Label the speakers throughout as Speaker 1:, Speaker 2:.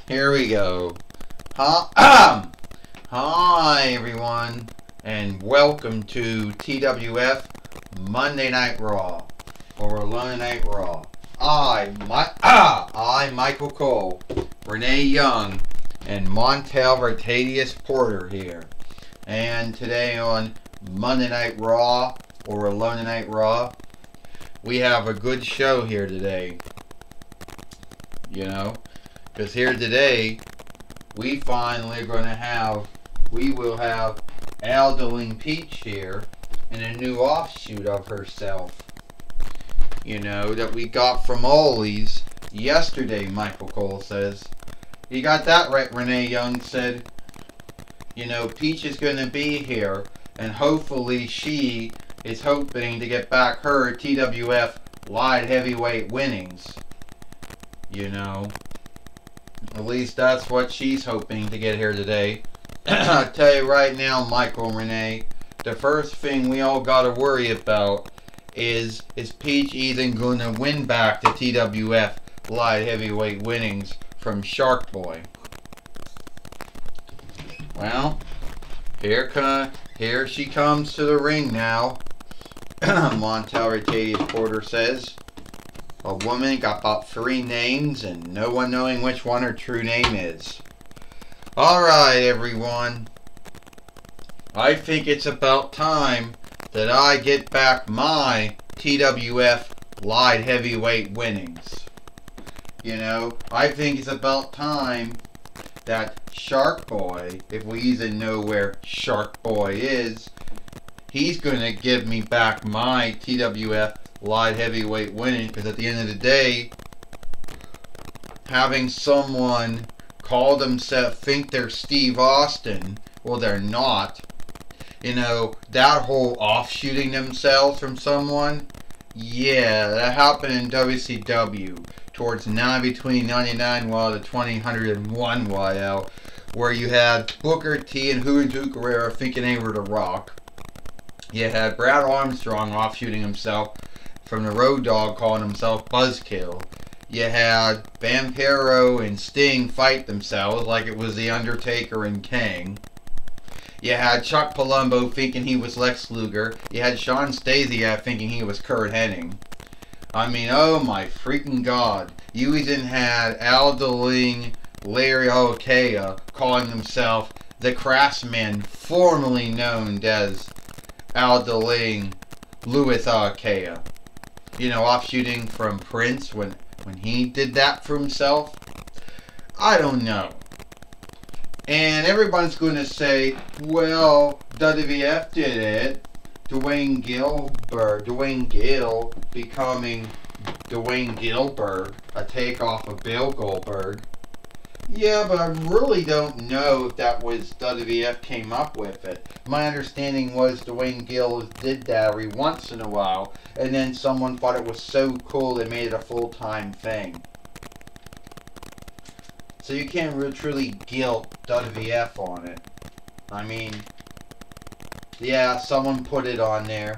Speaker 1: Here we go. Hi everyone, and welcome to TWF Monday Night Raw, or Alone Night Raw. I, Michael Cole, Renee Young, and Montel Rotadius Porter here. And today on Monday Night Raw, or Alone Night Raw, we have a good show here today. You know, because here today, we finally are going to have, we will have Aldaline Peach here in a new offshoot of herself. You know, that we got from Ollie's yesterday, Michael Cole says. You got that right, Renee Young said. You know, Peach is going to be here, and hopefully she is hoping to get back her TWF light heavyweight winnings. You know, at least that's what she's hoping to get here today. I'll tell you right now, Michael and Renee, the first thing we all got to worry about is Peach even going to win back the TWF light heavyweight winnings from Shark Boy? Well, here she comes to the ring now. Montel Rotadius Porter says. A woman got about 3 names and no one knowing which one her true name is. Alright everyone. I think it's about time that I get back my TWF light heavyweight winnings. You know, I think it's about time that Shark Boy, if we even know where Shark Boy is, he's going to give me back my TWF light heavyweight winning, because at the end of the day, having someone call themselves, think they're Steve Austin, well they're not, you know, that whole offshooting themselves from someone, yeah, that happened in WCW towards between 99 to 2001 YL, where you had Booker T and Juventud Guerrero thinking they were The Rock. You had Brad Armstrong offshooting himself from the Road Dogg calling himself Buzzkill. You had Vampiro and Sting fight themselves like it was The Undertaker and Kang. You had Chuck Palumbo thinking he was Lex Luger. You had Sean Stasiak thinking he was Kurt Hennig. I mean, oh my freaking god. You even had Aldaline Larry Okea calling himself the Craftsman, formerly known as Aldaline Louis Okea. You know, offshooting from Prince when he did that for himself. I don't know. And everyone's going to say, well, WWF did it. Dwayne Gill becoming Dwayne Gilbert, a takeoff of Bill Goldberg. Yeah, but I really don't know if that was WWF came up with it. My understanding was Dwayne Gill did that every once in a while, and then someone thought it was so cool they made it a full-time thing. So you can't really truly guilt WWF on it. I mean, yeah, someone put it on there.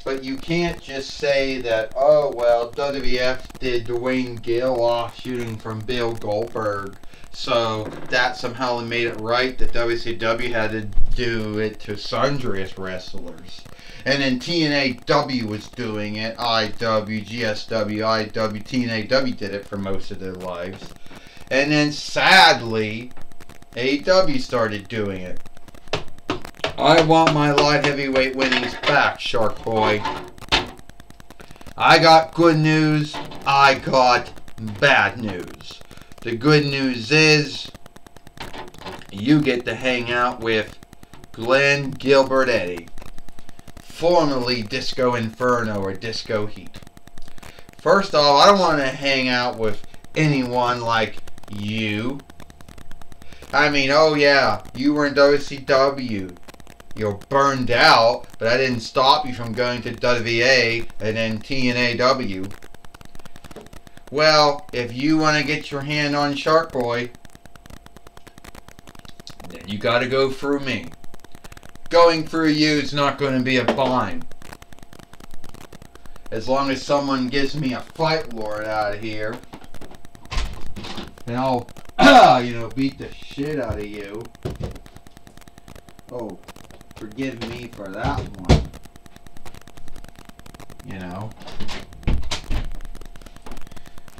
Speaker 1: But you can't just say that, oh, well, WWF did Dwayne Gill offshooting from Bill Goldberg, so that somehow made it right that WCW had to do it to sundry wrestlers. And then TNAW was doing it, IW, GSW, IW, TNAW did it for most of their lives. And then, sadly, AEW started doing it. I want my light heavyweight winnings back, Shark Boy. I got good news. I got bad news. The good news is you get to hang out with Glenn Gilbert Eddy, formerly Disco Inferno or Disco Heat. First off, I don't want to hang out with anyone like you. I mean, oh yeah, you were in WCW. You're burned out, but that didn't stop you from going to WA and then TNAW. Well, if you want to get your hand on Shark Boy, then you got to go through me. Going through you is not going to be a bind. As long as someone gives me a Fight Lord out of here, and I'll, you know, beat the shit out of you. Oh, forgive me for that one. You know.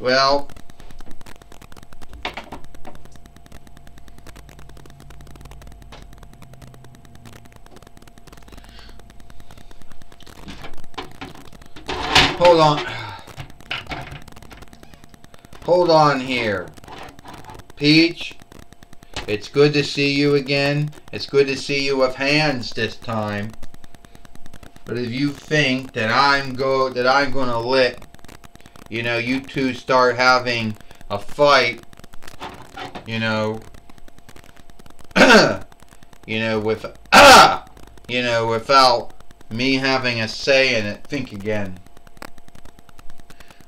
Speaker 1: Well, hold on. Hold on here. Peach, it's good to see you again. It's good to see you with hands this time. But if you think that I'm gonna let, you know, you two start having a fight, you know, you know, with, you know, without me having a say in it, think again.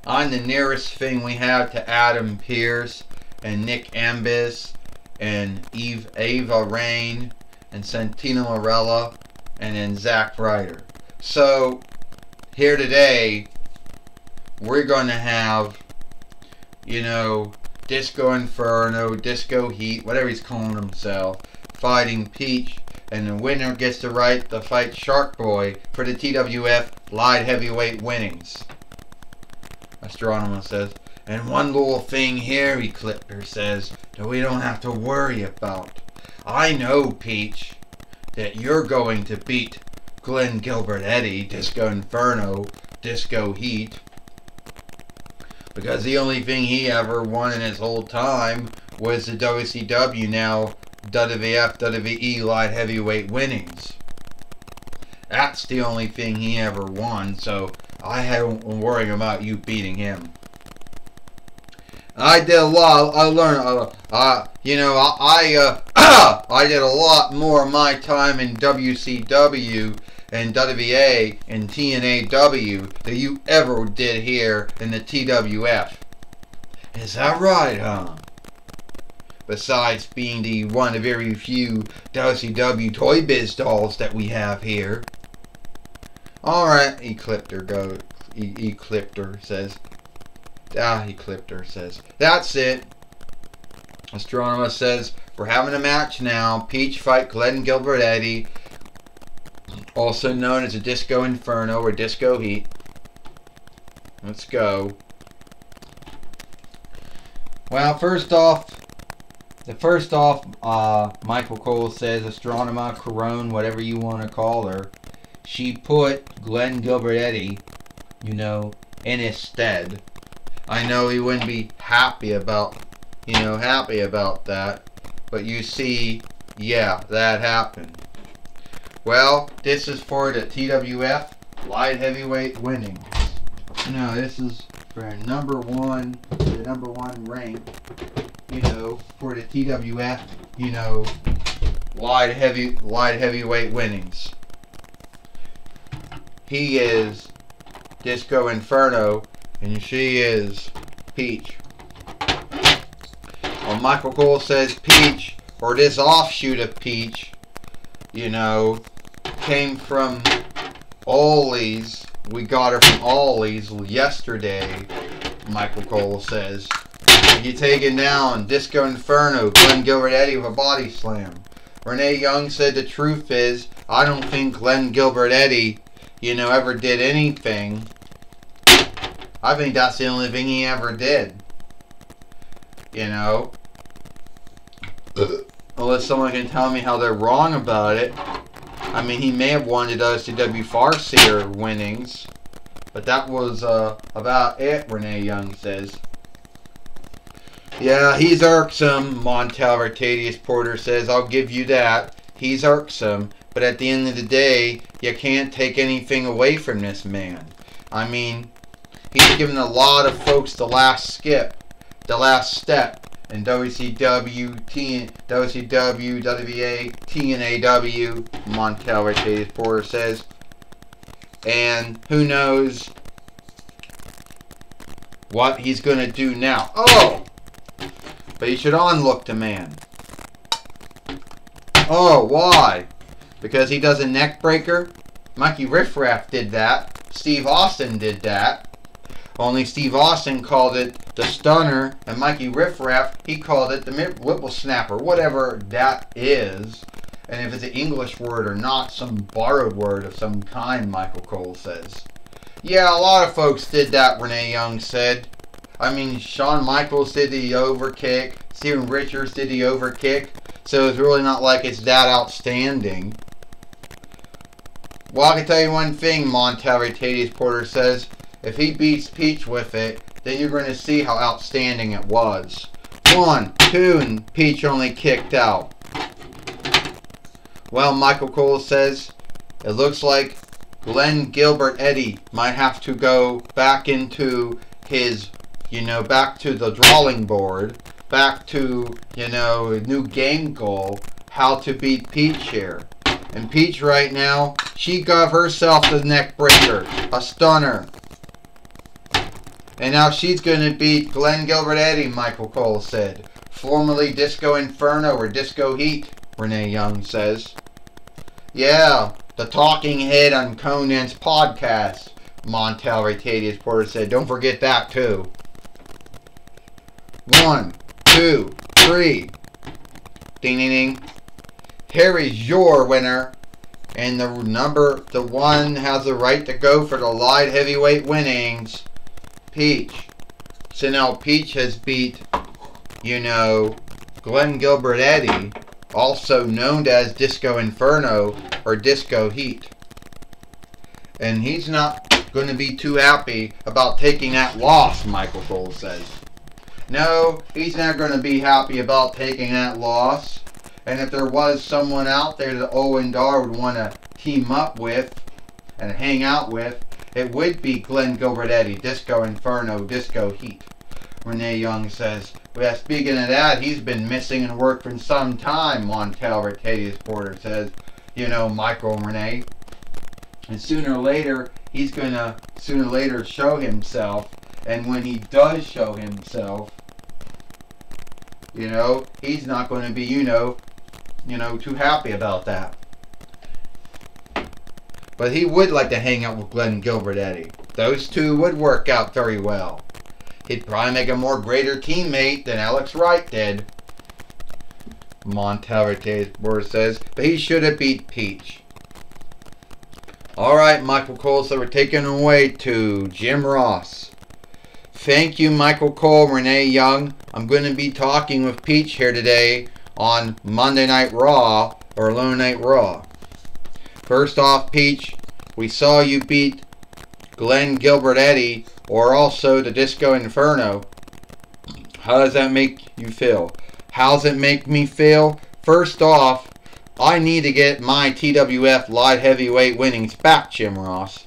Speaker 1: I'm the nearest thing we have to Adam Pearce and Nick Ambis and Ava Rain and Santina Morella and then Zack Ryder. So here today we're going to have, you know, Disco Inferno, Disco Heat, whatever he's calling himself, fighting Peach, and the winner gets the right to fight Shark Boy for the TWF Light Heavyweight winnings. Astronomer says, and one little thing here, Ecliptor says, that we don't have to worry about. I know, Peach, that you're going to beat Glenn Gilbert Eddie, Disco Inferno, Disco Heat, because the only thing he ever won in his whole time was the WCW, now WWF, WWE Light Heavyweight winnings. That's the only thing he ever won, so I haven't been worrying about you beating him. I did a lot. I learned, you know, I did a lot more of my time in WCW and WA and TNAW than you ever did here in the TWF. Is that right, huh? Besides being the one of very few WCW Toy Biz dolls that we have here. Alright, Ecliptor says. Ecliptor says. That's it. Astronomer says, we're having a match now. Peach fight Glenn Gilbert Eddie, also known as a Disco Inferno or Disco Heat. Let's go. Well, first off, Michael Cole says Astronomer, Corone, whatever you want to call her, she put Glenn Gilbert Eddie, you know, in his stead. I know he wouldn't be happy about, you know, that, but you see, yeah, that happened. Well, this is for the TWF Light Heavyweight winnings. No, this is for the number one rank, you know, for the TWF, you know, light heavyweight winnings. He is Disco Inferno, and she is Peach. Well, Michael Cole says Peach, or this offshoot of Peach, you know, came from Ollie's. We got her from Ollie's yesterday, Michael Cole says. You taking down Disco Inferno, Glenn Gilbert Eddie with a body slam. Renee Young said the truth is, I don't think Glenn Gilbert Eddie, you know, ever did anything. I think that's the only thing he ever did. You know? Unless someone can tell me how they're wrong about it. I mean, he may have won the WCW Farseer winnings. But that was about it, Renee Young says. Yeah, he's irksome, Montel Artadius Porter says. I'll give you that. He's irksome. But at the end of the day, you can't take anything away from this man. I mean, he's given a lot of folks the last step in WCW, WWA, TNAW, Montel Artadius Porter says. And who knows what he's going to do now. Oh! But you should onlook the man. Oh, why? Because he does a neck breaker? Mikey Riffraff did that. Steve Austin did that. Only Steve Austin called it the Stunner, and Mikey Riffraff, he called it the Whipplesnapper, whatever that is. And if it's an English word or not, some borrowed word of some kind, Michael Cole says. Yeah, a lot of folks did that, Renee Young said. I mean, Shawn Michaels did the overkick, Steven Richards did the overkick, so it's really not like it's that outstanding. Well, I can tell you one thing, Montel Tadius Porter says. If he beats Peach with it, then you're going to see how outstanding it was. 1, 2, and Peach only kicked out. Well, Michael Cole says, it looks like Glenn Gilbert Eddie might have to go back into his, back to the drawing board, back to, a new game goal, how to beat Peach here. And Peach right now, she got herself the neck breaker, a stunner. And now she's going to beat Glenn Gilbert Eddie, Michael Cole said. Formerly Disco Inferno or Disco Heat, Renee Young says. Yeah, the talking head on Conan's podcast, Montel Tadius Porter said. Don't forget that too. 1, 2, 3. Ding, ding, ding. Here is your winner. And the one has the right to go for the light heavyweight winnings. Peach. So now Peach has beat, Glenn Gilbert Eddie, also known as Disco Inferno or Disco Heat. And he's not going to be too happy about taking that loss, Michael Cole says. No, he's not going to be happy about taking that loss. And if there was someone out there that Owen Dar would want to team up with and hang out with, it would be Glenn Gilbert Eddie, Disco Inferno, Disco Heat. Renee Young says, well, speaking of that, he's been missing in work for some time, Montel Tadius Porter says. Michael and Renee. And sooner or later, he's going to show himself. And when he does show himself, he's not going to be, too happy about that. But he would like to hang out with Glenn Gilbert Eddie. Those two would work out very well. He'd probably make a more greater teammate than Alex Wright did, Montel Tadius says. But he should have beat Peach. Alright, Michael Cole, so we're taking away to Jim Ross. Thank you, Michael Cole, Renee Young. I'm going to be talking with Peach here today on Monday Night Raw, or Lone Night Raw. First off, Peach, we saw you beat Glenn Gilbert Eddie, or also the Disco Inferno. How does that make you feel? How does it make me feel? First off, I need to get my TWF light heavyweight winnings back, Jim Ross.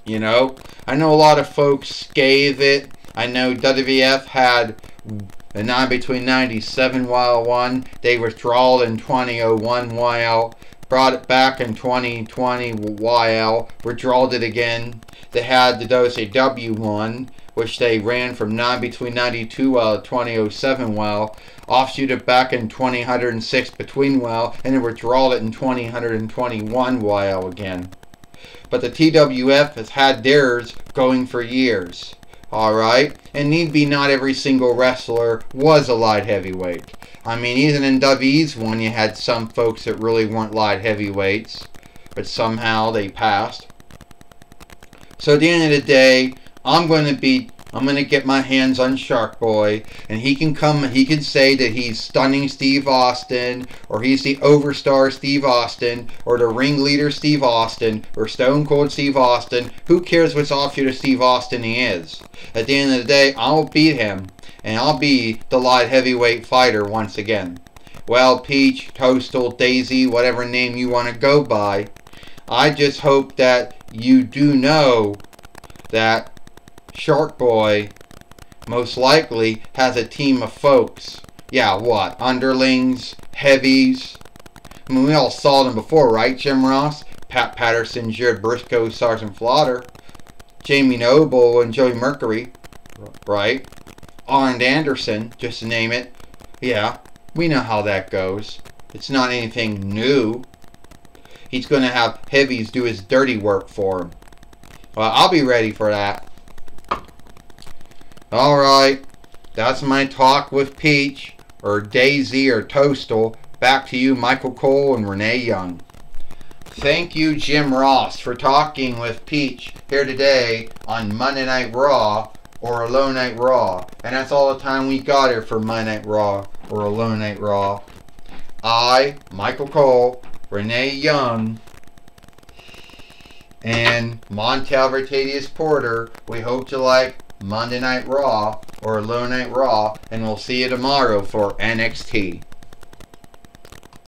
Speaker 1: I know a lot of folks scathe it. I know WWF had a 9 between 97 while won. They withdrawed in 2001 while. Brought it back in 2020 YL, withdrawed it again. They had the WCW one, which they ran from 9 between 92 to 2007 YL, offshoot it back in 2006 between YL, and then withdrawed it in 2021 YL again. But the TWF has had theirs going for years. Alright? And need be not every single wrestler was a light heavyweight. I mean, even in WWE's one, you had some folks that really weren't light heavyweights, but somehow they passed. So at the end of the day, I'm going to get my hands on Shark Boy, and he can say that he's Stunning Steve Austin, or he's the Overstar Steve Austin, or the Ringleader Steve Austin, or Stone Cold Steve Austin. Who cares which offshoot of Steve Austin he is? At the end of the day, I'll beat him, and I'll be the light heavyweight fighter once again. Well, Peach, Toadstool, Daisy, whatever name you want to go by, I just hope that you do know that Shark Boy most likely has a team of folks. Yeah, what? Underlings? Heavies? I mean, we all saw them before, right, Jim Ross? Pat Patterson, Jared Briscoe, Sergeant Slaughter, Jamie Noble, and Joey Mercury, right? Arn Anderson, just to name it. Yeah, we know how that goes. It's not anything new. He's going to have heavies do his dirty work for him. Well, I'll be ready for that. Alright, that's my talk with Peach, or Daisy, or Toastal. Back to you, Michael Cole and Renee Young. Thank you, Jim Ross, for talking with Peach here today on Monday Night Raw, or Alone Night Raw. And that's all the time we got here for Monday Night Raw, or Alone Night Raw. I, Michael Cole, Renee Young, and Montel Vertadius Porter, we hope you like Monday Night Raw, or Alone Night Raw, and we'll see you tomorrow for NXT.